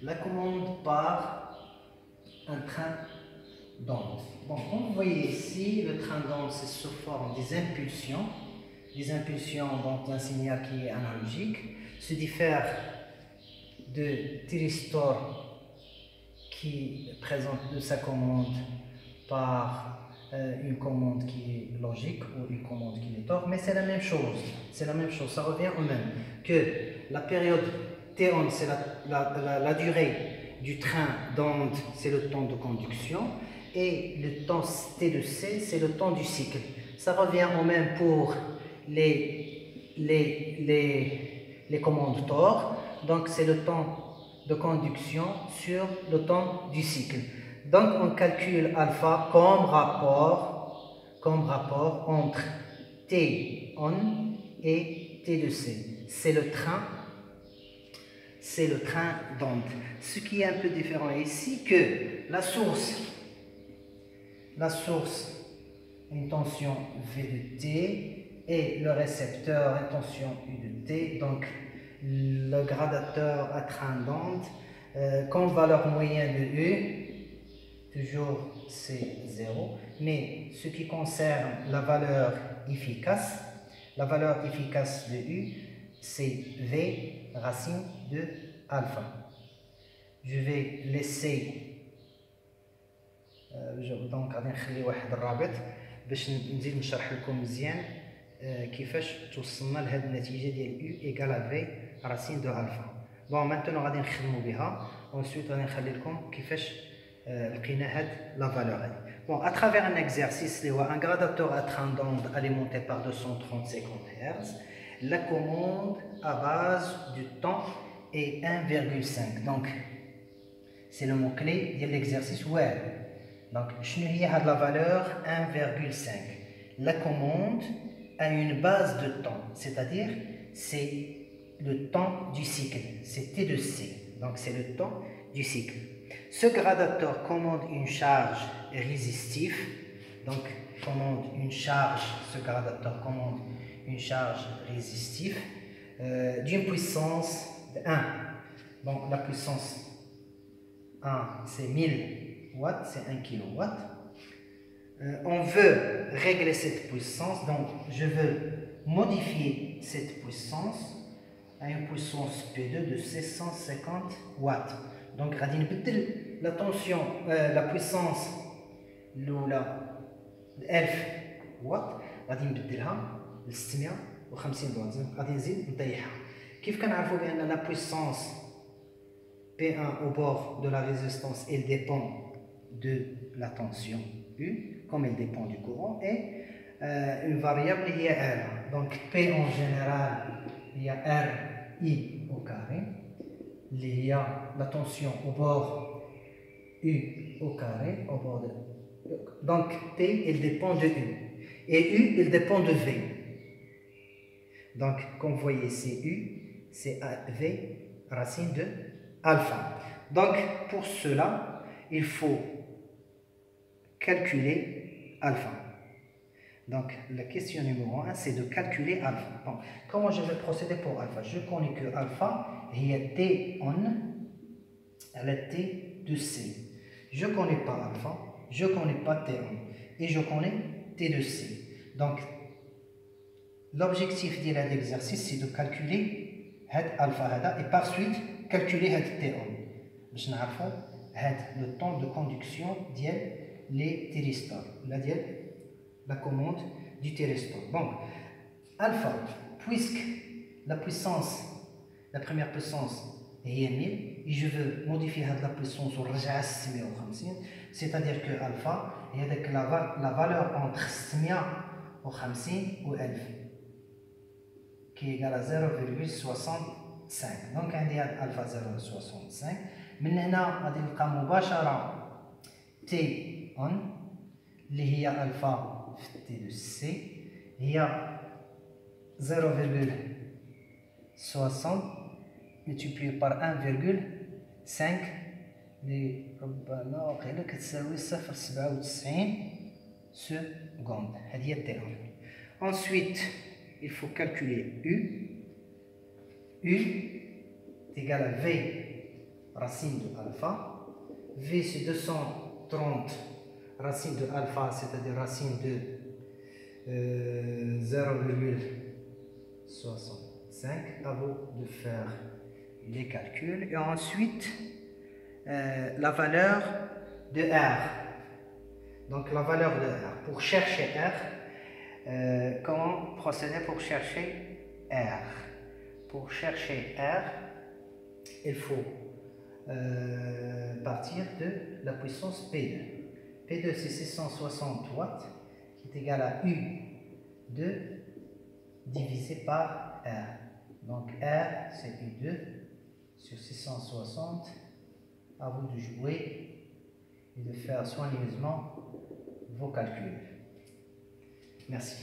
la commande par un train d'onde. Bon, comme vous voyez ici, le train d'onde c'est sous forme des impulsions. Les impulsions d'un signal qui est analogique se diffèrent de thyristor qui présente sa commande par une commande qui est logique ou une commande qui est tort, mais c'est la même chose. C'est la même chose, ça revient au même. Que la période T-onde, c'est la durée du train d'onde, c'est le temps de conduction, et le temps T de C, c'est le temps du cycle. Ça revient au même pour les commandes Tor, donc c'est le temps de conduction sur le temps du cycle. Donc on calcule alpha comme rapport entre T on et T de C. C'est le train d'onde. Ce qui est un peu différent ici, que la source a une tension V de T et le récepteur a une tension U de T. Donc le gradateur à train d'onde, comme valeur moyenne de U, toujours c'est 0, mais ce qui concerne la valeur efficace de U, c'est V racine de alpha. Je vais laisser donc غادي نخلي واحد الرابط باش نزيد نشرح لكم مزيان كيفاش توصلنا لهاد النتيجه ديال U égale V racine de alpha. Bon, maintenant غادي نخدموا بها ensuite غادي نخلي لكم كيفاش لقينا هاد لا فالور هادي. Bon, à travers un exercice اللي هو un gradateur à train d'onde alimenté par 230 Hz, la commande à base du temps est 1,5. Donc c'est le mot-clé de l'exercice web. Donc, je n'ai pas la valeur 1,5. La commande a une base de temps, c'est-à-dire c'est le temps du cycle, c'est T de C. Donc, c'est le temps du cycle. Ce gradateur commande une charge résistive. Donc, ce gradateur commande une charge résistive d'une puissance de 1. Donc, la puissance 1, c'est 1000 watts, c'est 1 kW. On veut régler cette puissance, donc je veux modifier cette puissance à une puissance P2 de 650 watts. Donc, غادي نبدل la tension, la puissance الأولى 1000 واط غادي نبدلها ل 650 واط. غادي نزيد نطيحها. كيف كنعرفوا بأن la puissance P1 au bord de la résistance, elle dépend de la tension U, comme elle dépend du courant, et une variable il y a R. Donc P en général, il y a R I au carré, il y a la tension au bord U au carré, au bord de... Donc P, elle dépend de U, et U, elle dépend de V. Donc comme vous voyez, c'est U, c'est V racine de alpha. Donc pour cela, il faut calculer alpha. Donc la question numéro 1, c'est de calculer alpha. Bon, comment je vais procéder pour alpha? Je connais que alpha, il y a T on à la T de C. Je ne connais pas alpha, je ne connais pas T on, et je connais T de C. Donc l'objectif de l'exercice, c'est de calculer alpha et par suite calculer T on. باش نعرفوا le temps de conduction ديال les thyristors, la commande du thyristor. Donc alpha, puisque la première puissance est 1000 et je veux modifier la puissance au رجع 650, c'est-à-dire que alpha est la valeur entre 650 ou 1000 qui est égale à 0,65. donc عندي alpha 0,65. من هنا غادي نلقى مباشرة T on اللي هي الفا في T de C هي 0,60 multiplié par 1,5 اللي ربما واقيلا كتساوي 0,97 secondes. هذه هي T on. Ensuite, il faut calculer U. U est égal à V racine de alpha. V c'est 230 racine de alpha, c'est-à-dire racine de 0,65. À vous de faire les calculs. Et ensuite, la valeur de R. Donc la valeur de R. Pour chercher R, comment procéder pour chercher R? Pour chercher R, il faut partir de la puissance P2. P2 c'est 660 watts qui est égal à U2 divisé par R. Donc R c'est U2 sur 660. À vous de jouer et de faire soigneusement vos calculs. Merci.